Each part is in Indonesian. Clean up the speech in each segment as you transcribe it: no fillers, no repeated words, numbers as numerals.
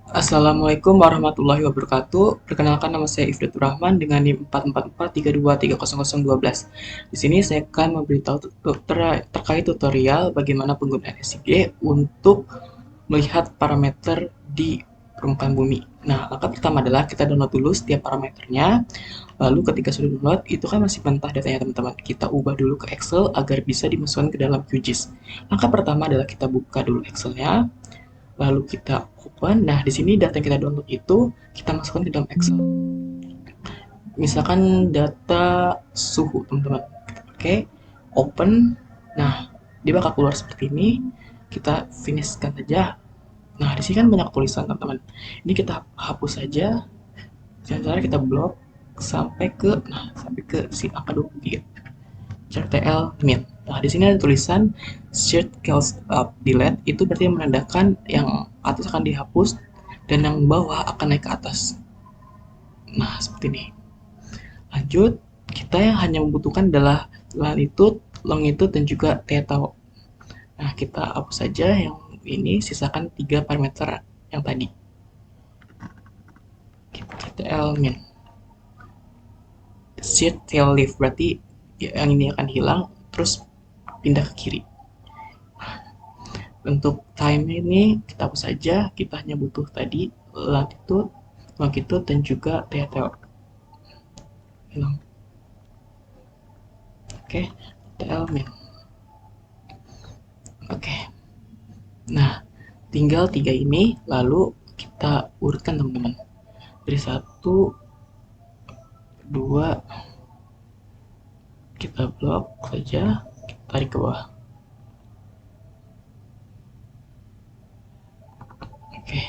Assalamualaikum warahmatullahi wabarakatuh. Perkenalkan, nama saya Ifdatur Rahman dengan NIM 444323012. Di sini saya akan memberitahu terkait tutorial bagaimana penggunaan SIG untuk melihat parameter di permukaan bumi. Nah, langkah pertama adalah kita download dulu setiap parameternya. Lalu ketika sudah download, itu kan masih mentah datanya teman-teman. Kita ubah dulu ke Excel agar bisa dimasukkan ke dalam QGIS. Langkah pertama adalah kita buka dulu Excelnya, lalu kita open. Nah, di sini data yang kita download itu kita masukkan ke dalam Excel. Misalkan data suhu, teman-teman. Oke, open. Nah, dia bakal keluar seperti ini. Kita finishkan saja. Nah, di sini kan banyak tulisan, teman-teman. Ini kita hapus saja. Dengan cara kita blok sampai ke si angka 23. CTRL min. Nah, di sini ada tulisan shift calls up delete, itu berarti menandakan yang atas akan dihapus dan yang bawah akan naik ke atas. Nah, seperti ini. Lanjut, kita yang hanya membutuhkan adalah latitude, longitude, dan juga theta. Nah, kita hapus saja yang ini, sisakan 3 parameter yang tadi. CTRL min. Shift tail left, berarti yang ini akan hilang, terus pindah ke kiri. Untuk time ini kita hapus saja, kita hanya butuh tadi latitude, longitude, dan juga theta. Hilang. Oke, TL min. Oke. Nah, tinggal 3 ini, lalu kita urutkan teman-teman. Dari 1, 2, kita blok saja, kita tarik ke bawah. Oke.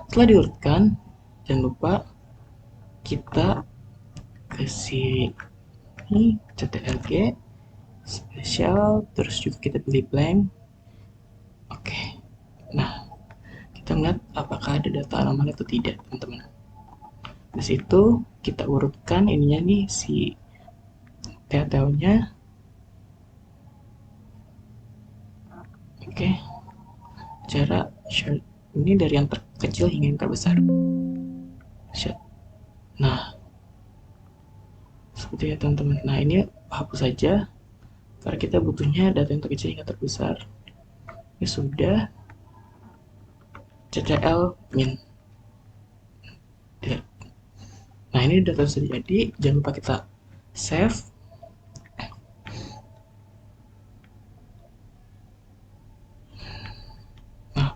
Setelah diurutkan, jangan lupa kita kasih ini CTRG spesial, terus juga kita pilih blank. Oke. Nah, kita melihat apakah ada data anomali atau tidak, teman-teman. Di situ kita urutkan ininya nih, si detailnya. Oke, cara share ini dari yang terkecil hingga yang terbesar. Nah, seperti ya teman-teman. Nah, ini hapus saja karena kita butuhnya data yang terkecil hingga terbesar. Ini sudah. CTRL min. Nah, ini data sudah jadi. Jangan lupa kita save. Nah,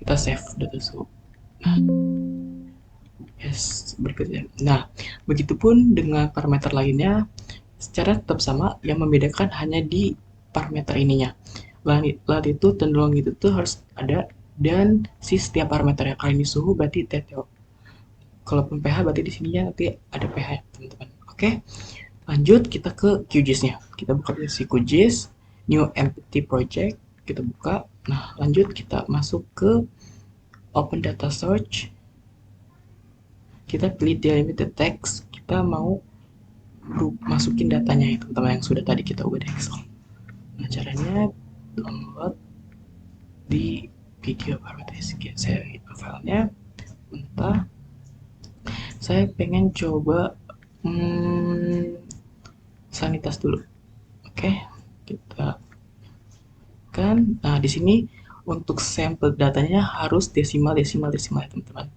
kita save data suhu. Nah, yes, berikutnya. Nah, begitupun dengan parameter lainnya, secara tetap sama, yang membedakan hanya di parameter ininya. Latitude dan longitude itu harus ada, dan si setiap parameter yang kali ini suhu berarti TTO. Kalaupun pH berarti di sininya nanti ada pH ya, teman-teman. Oke, lanjut kita ke QGIS-nya. Kita buka si QGIS, new empty project, kita buka. Nah, lanjut kita masuk ke open data search. Kita pilih delimited text, kita mau masukin datanya ya teman-teman yang sudah tadi kita ubah di Excel. Nah, caranya download di video parameter saya filenya mentah. Saya pengen coba sanitas dulu. Oke, kita kan. Nah, di sini untuk sampel datanya harus desimal ya teman-teman.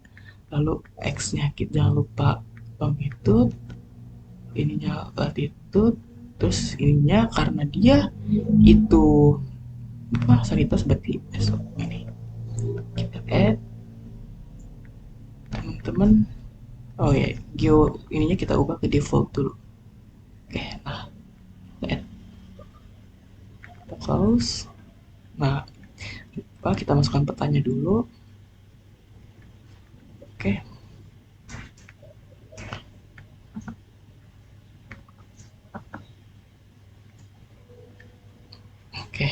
Lalu x-nya kita jangan lupa longitude, ininya latitude, terus ininya karena dia itu sanitas berarti besok ini kita add teman-teman. Oh ya, geo ininya kita ubah ke default dulu. Oke, nah add, kita close. Nah, kita masukkan petanya dulu. Oke, oke.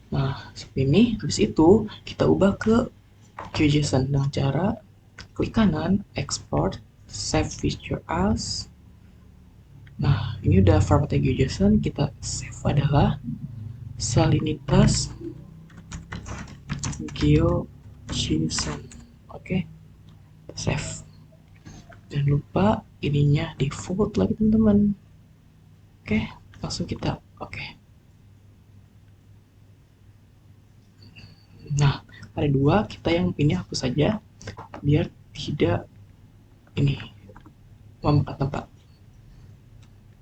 Nah, seperti ini. Habis itu kita ubah ke QGIS dengan cara klik kanan, export, save feature as. Nah, ini udah formatnya GeoJSON, kita save adalah salinitas geo GeoJSON. Oke, save. Jangan lupa ininya default lagi teman-teman. Oke, langsung kita oke. Nah, ada dua, kita yang ini hapus saja biar tidak ini memakan tempat.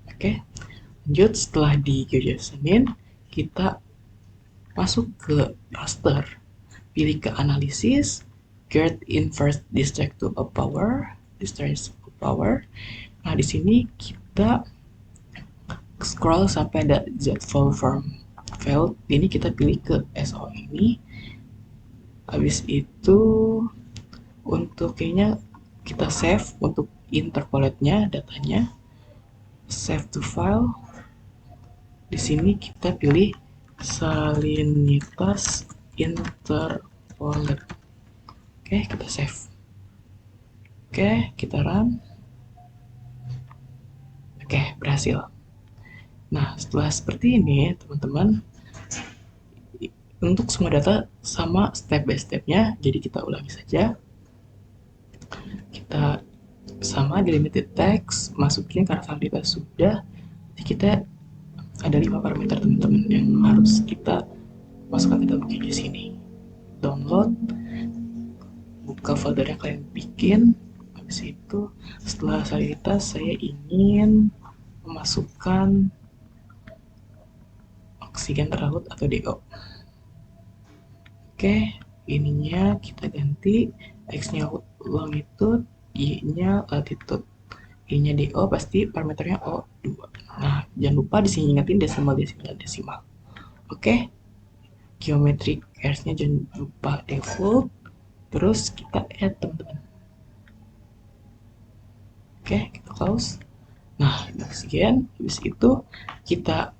Oke, lanjut setelah di GeoJSON-in, kita masuk ke raster, pilih ke analisis, get inverse distance to a power, distance to power. Nah, di sini kita scroll sampai ada Z file form field. Ini kita pilih ke SO ini. Habis itu untuk kayaknya kita save untuk interpolate-nya datanya. Save to file. Di sini kita pilih salinitas interpolate. Oke, kita save. Oke, kita run. Oke, berhasil. Nah, setelah seperti ini, teman-teman, untuk semua data sama step by step-nya, jadi kita ulangi saja. Kita sama di limited text, masukin karena salinitas sudah. Jadi kita ada 5 parameter teman-teman yang harus kita masukkan ke dalam QGIS ini. Download, buka folder yang kalian bikin. Habis itu setelah salinitas saya ingin memasukkan oksigen terlaut atau DO. Oke, ininya kita ganti, X-nya longitude, Y-nya latitude. I-nya DO pasti parameternya O2. Nah, jangan lupa di sini ingetin desimal. Oke. Geometric airs-nya jangan lupa default. Terus kita add teman-teman. Oke, kita close. Nah, oksigen. Habis itu kita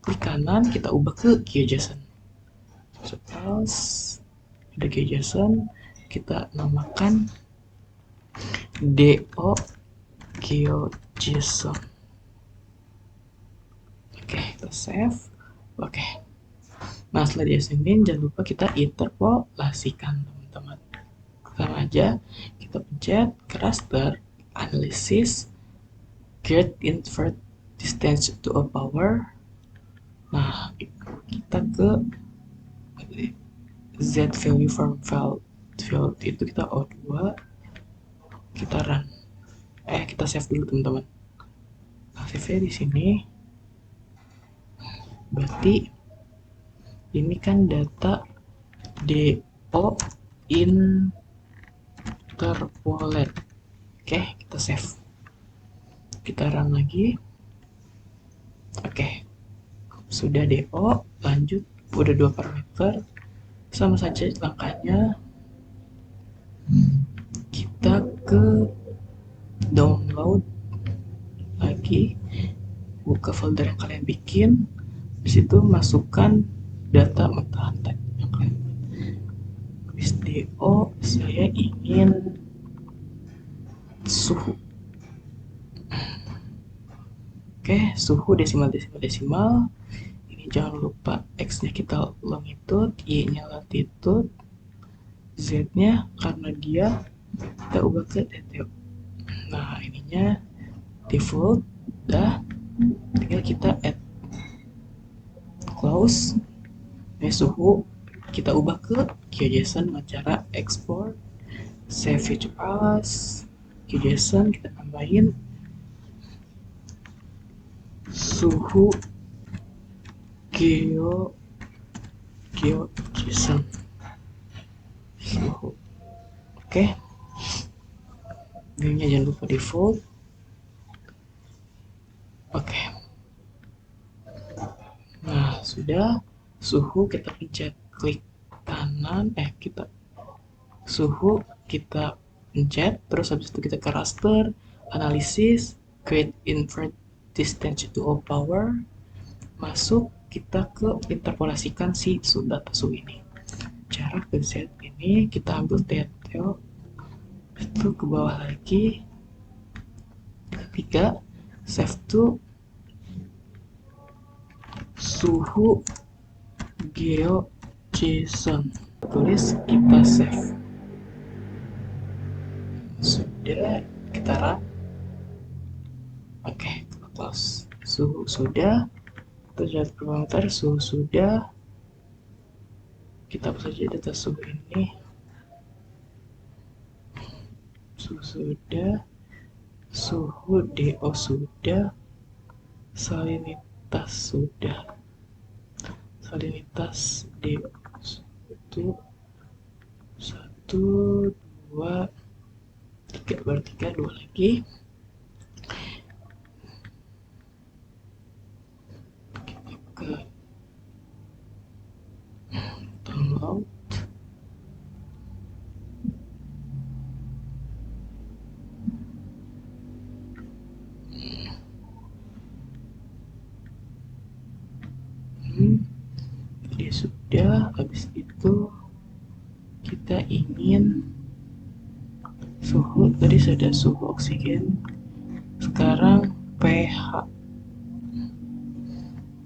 klik kanan, kita ubah ke GeoJSON. Terus ada GeoJSON, kita namakan DO GeoJSON. Oke, kita save. Oke. Nah, setelah diassignin, jangan lupa kita interpolasikan, teman-teman. Sama aja, kita pencet ke raster, analysis, get invert distance to a power. Nah, kita ke Z value from field itu kita O2, kita run. Kita save dulu, teman-teman. Nah, save-nya di sini. Berarti ini kan data DO interpolate. Oke, kita save. Kita run lagi. Oke, sudah DO. Lanjut, udah 2 parameter. Sama saja langkahnya. Kita ke download lagi, buka folder yang kalian bikin. Di situ masukkan data metahan yang kalian buat. Habis DO, saya ingin suhu. Oke, suhu desimal. Ini jangan lupa X-nya kita longitude, Y-nya latitude, Z-nya karena dia kita ubah ke DTO. Nah, ininya default, udah. Tinggal kita add close. Ini suhu kita ubah ke GeoJSON dengan cara export, save feature as GeoJSON, kita tambahin suhu GeoJSON suhu. Oke, viewnya jangan lupa default. Oke, nah sudah. Suhu kita pencet klik kanan, kita suhu kita pencet, terus habis itu kita ke raster, analisis, create invert distance to all power, masuk, kita ke interpolasikan si data suhu ini. Cara ke Z ini kita ambil detail itu ke bawah lagi, ketiga save to suhu GeoJSON. tulis, kita save. Sudah, kita run. Oke, kita close. Suhu sudah, terjadi parameter suhu sudah. Kita hapus saja data suhu ini. Suhu sudah, suhu DO sudah, salinitas sudah, salinitas DO itu 1, 2, 3, baru 3, 2 lagi. Kita ke download. Jadi sudah, habis itu kita ingin suhu, tadi sudah suhu oksigen, sekarang pH.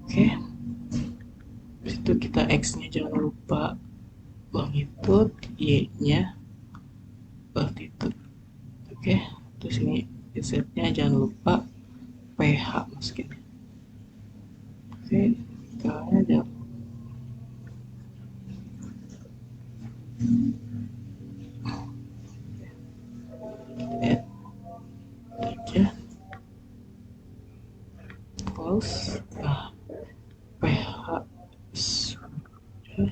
Oke, habis itu kita X nya jangan lupa longitude, Y nya latitude. Oke, terus ini Z nya jangan lupa pH masukin. Oke, kita ada add aja close. Nah, pH sudah,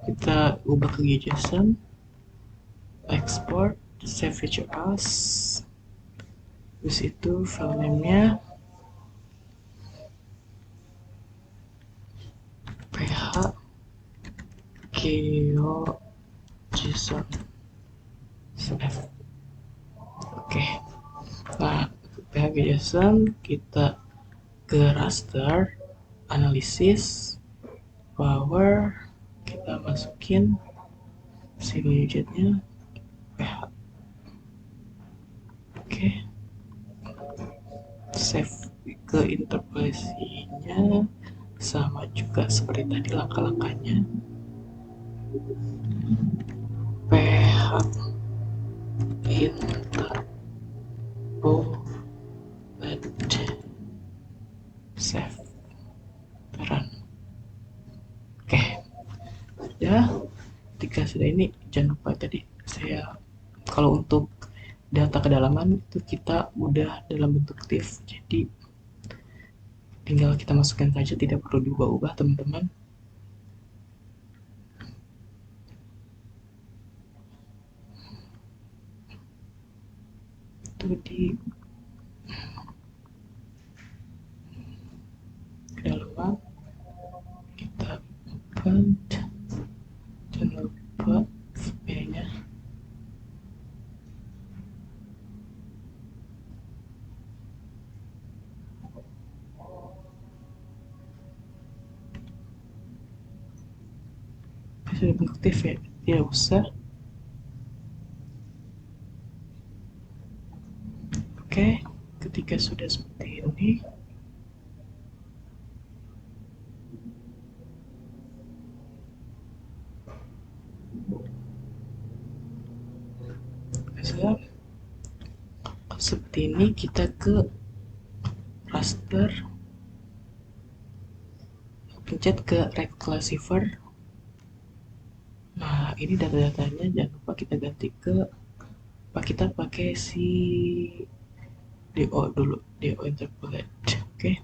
kita ubah ke JSON, export, save feature as. Terus itu file name-nya pH GeoJSON. Save. Oke. Nah, pH GeoJSON kita ke raster, analisis, power, kita masukin sini widgetnya pH. Oke, save ke interpolasinya sama juga seperti tadi langkah-langkahnya. pH interpolate, save, run. Oke, sudah. Ketika sudah ini, jangan lupa tadi saya, kalau untuk data kedalaman itu kita udah dalam bentuk TIFF, jadi tinggal kita masukkan saja, tidak perlu diubah-ubah teman-teman. Itu di kedalaman kita open, jangan lupa VP-nya. Sudah bentuk TIFF ya, tidak usah. Oke, ketika sudah seperti ini, seperti ini kita ke raster, pencet ke red classifier. Nah, ini data-datanya jangan lupa kita ganti ke, kita pakai si DO dulu, DO interpolate. Oke,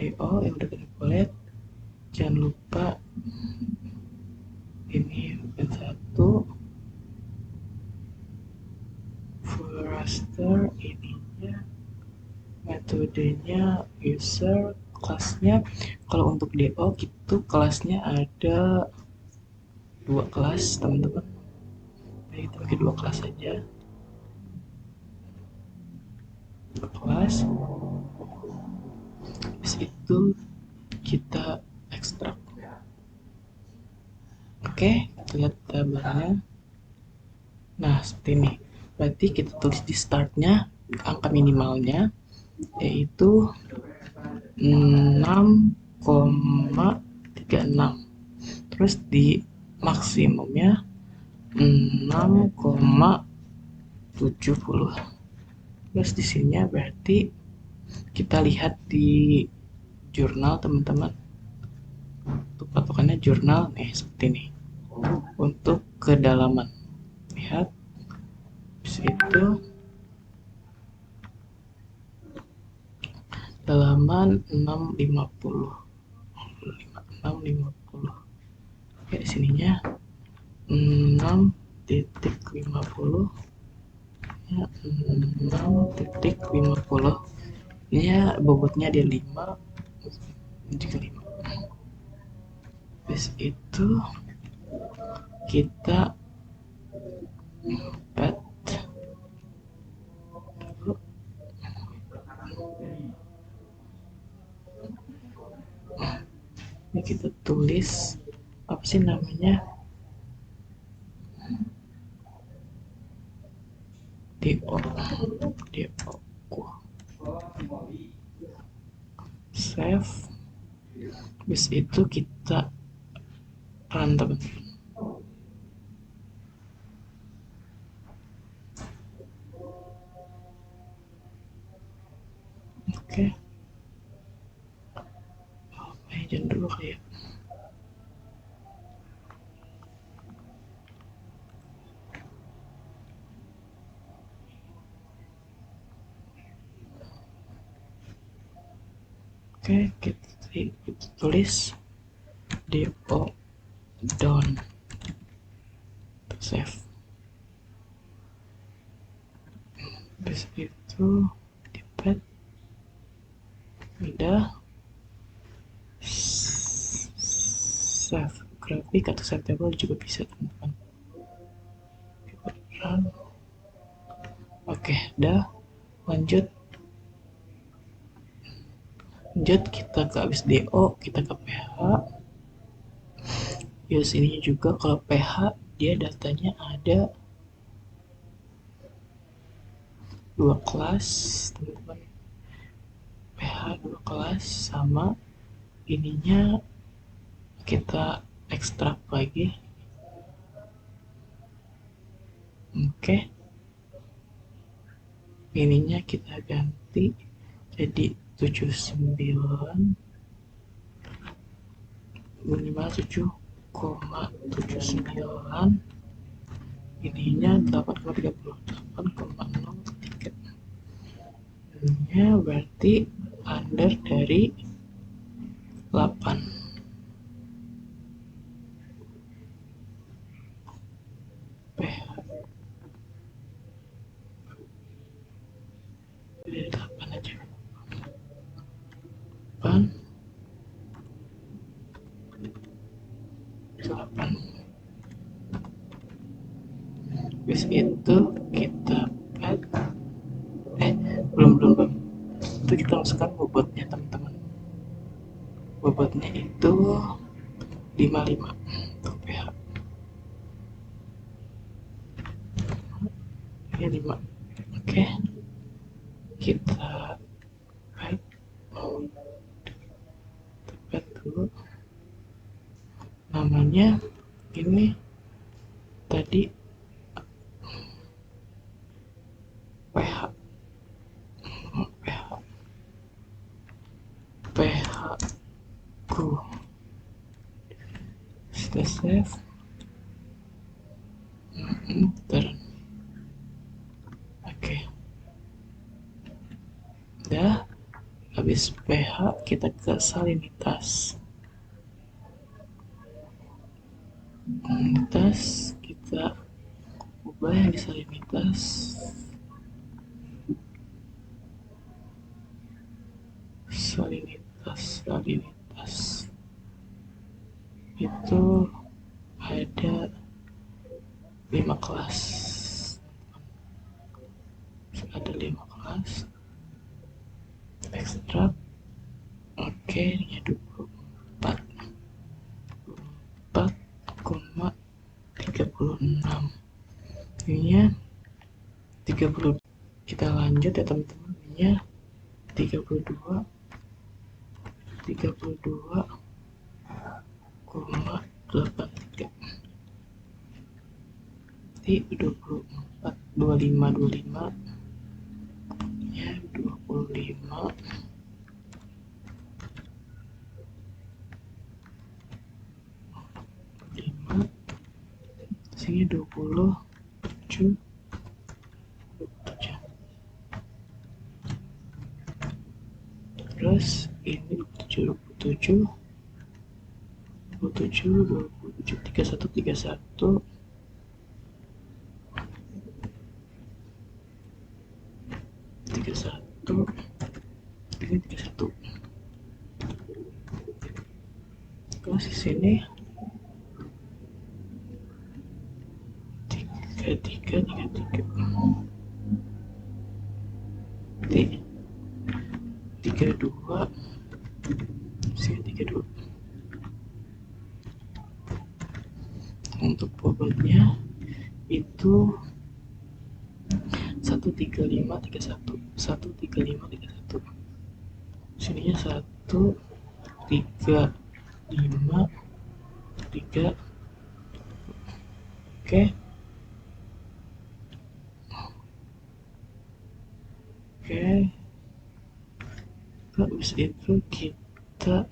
DO yang udah interpolate, jangan lupa ini bukan satu, full raster, ininya metodenya user, kelasnya kalau untuk DO gitu kelasnya ada 2 kelas teman-teman. Jadi kita pakai 2 kelas saja, 2 kelas. Habis itu kita ekstrak. Oke, kita lihat tabelnya. Nah, seperti ini. Berarti kita tulis di startnya angka minimalnya yaitu 6,5 6,36. Terus di maksimumnya 6,70. Terus di sini berarti kita lihat di jurnal teman-teman, untuk patokannya jurnal nih seperti ini. Untuk kedalaman, lihat habis itu dalaman 650. Oke, di sininya 6,50 ya, 6,50. Ini ya bobotnya dia 5 juga 5. Habis itu kita pet dulu. Ini kita tulis apa sih namanya, DO save. Habis itu kita run teman-teman. Oke, jangan dulu kayak oke, kita tulis DO down, save. Habis itu di pet udah save grafik atau save table juga bisa teman-teman. Oke, udah lanjut kita ke habis DO kita ke PH. Ya sini juga kalau PH dia datanya ada 2 kelas teman-teman, PH 2 kelas, sama ininya kita ekstrak lagi. Oke, ininya kita ganti jadi 79 minimal 7,79, ininya 8,33. Ininya berarti under dari 8. PH dari 8 aja, 8. Habis itu kita add belum itu kita masukkan bobotnya teman-teman. Bobotnya itu 55 untuk pH ya 5. Oke, kita add dulu namanya ini tadi pH ku. Sudah save. Oke, udah habis pH kita ke salinitas. Kita ubah yang di salinitas itu ada 5 kelas, ekstrak. Oke, ini 24,36, ininya 30. Kita lanjut ya teman-teman, ininya 32 32,83 di 24 25 ya 25 5 sini 27 terus ini 27 31 ini 31 terus di sini 33 di 32 sini 32 untuk bobotnya itu 13531 sininya 135 oke. Habis itu kita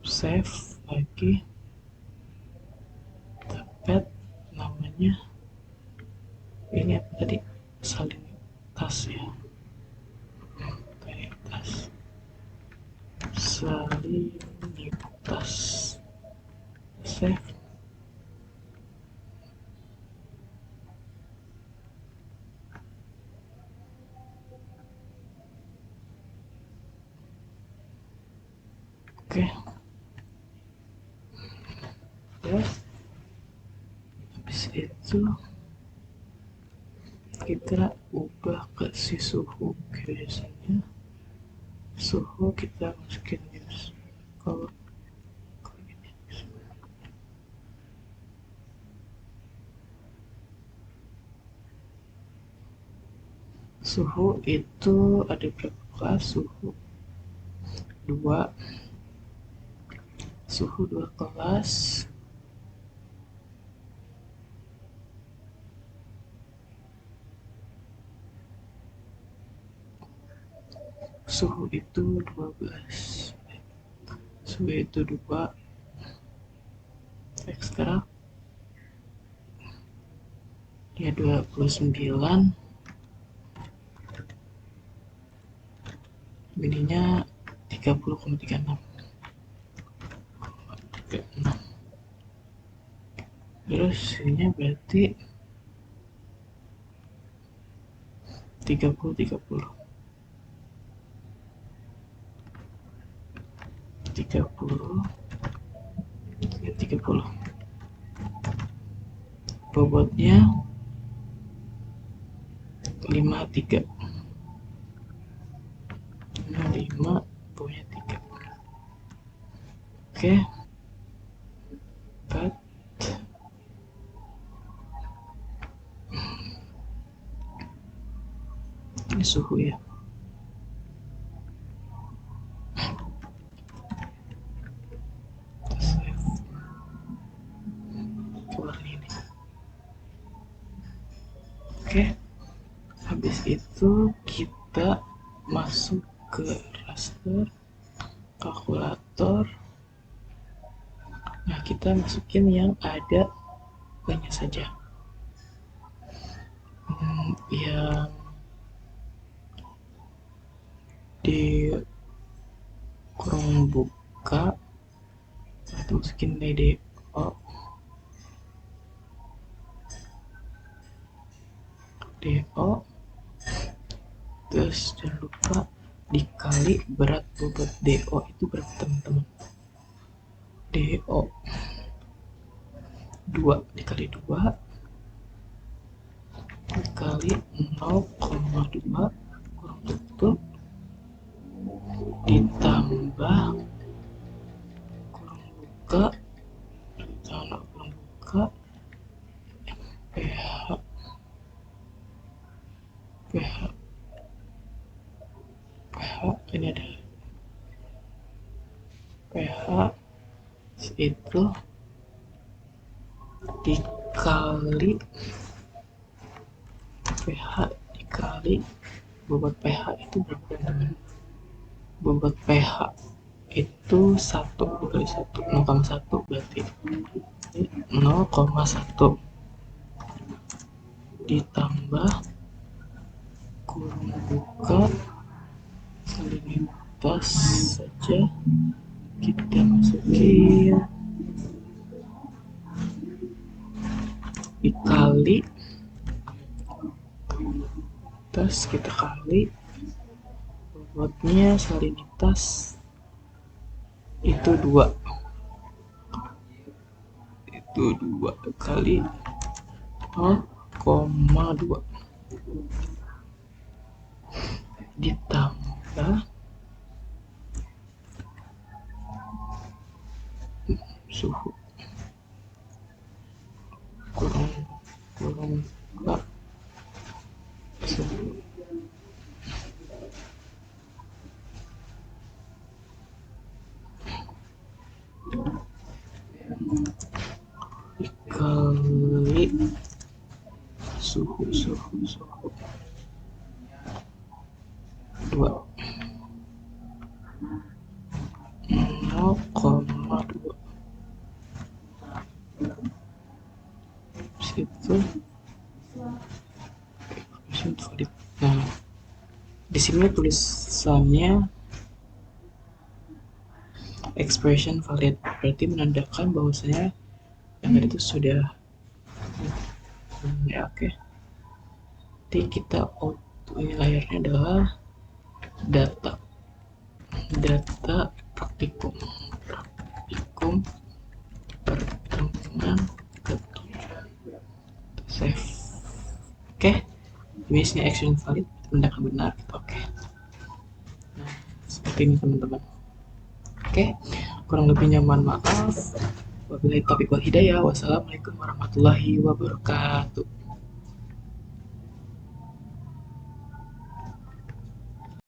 save lagi, kita namanya ini apa tadi, salinitas ya, salinitas save. Oke. Terus habis itu kita ubah ke si suhu. Biasanya suhu kita masukin news. Kalau ini suhu itu ada berapa kelas? Suhu 2 kelas. Suhu itu 12. Suhu itu 2 ekstra. Dia 29. Ininya 30,36. Terus ininya berarti 30 bobotnya 53 punya 3. Oke. Ini suhu ya. Oke, habis itu kita masuk ke raster kalkulator. Nah, kita masukin yang ada banyak saja. Yang di kurung buka atau masukin DO. Terus jangan lupa dikali berat bobot DO itu berapa teman-teman. DO 2 dikali 2 dikali 0,2 kurang tutup ditambah kurang buka ditambah kurang buka pH ini ada PH itu dikali PH dikali bobot PH itu berapa teman-teman? Bobot PH itu 1 dikali 1 0,1 berarti 0,1 ditambah kurung buka salinitas saja kita masukin dikali terus kita kali bobotnya salinitas itu 2 kali 0,2 ditambah suhu kurang buka suhu dikali suhu 2 0,2 situ valid. Nah, di sini tulisannya expression valid, berarti menandakan bahwasanya yang tadi itu sudah ya oke. Jadi kita ini layarnya adalah data praktikum pertemuan ketujuh save. Oke, ini isinya action valid tindakan benar gitu. Oke, nah seperti ini teman-teman. Oke, kurang lebihnya mohon maaf. Wabillahi taufiq wal hidayah. Wassalamualaikum warahmatullahi wabarakatuh.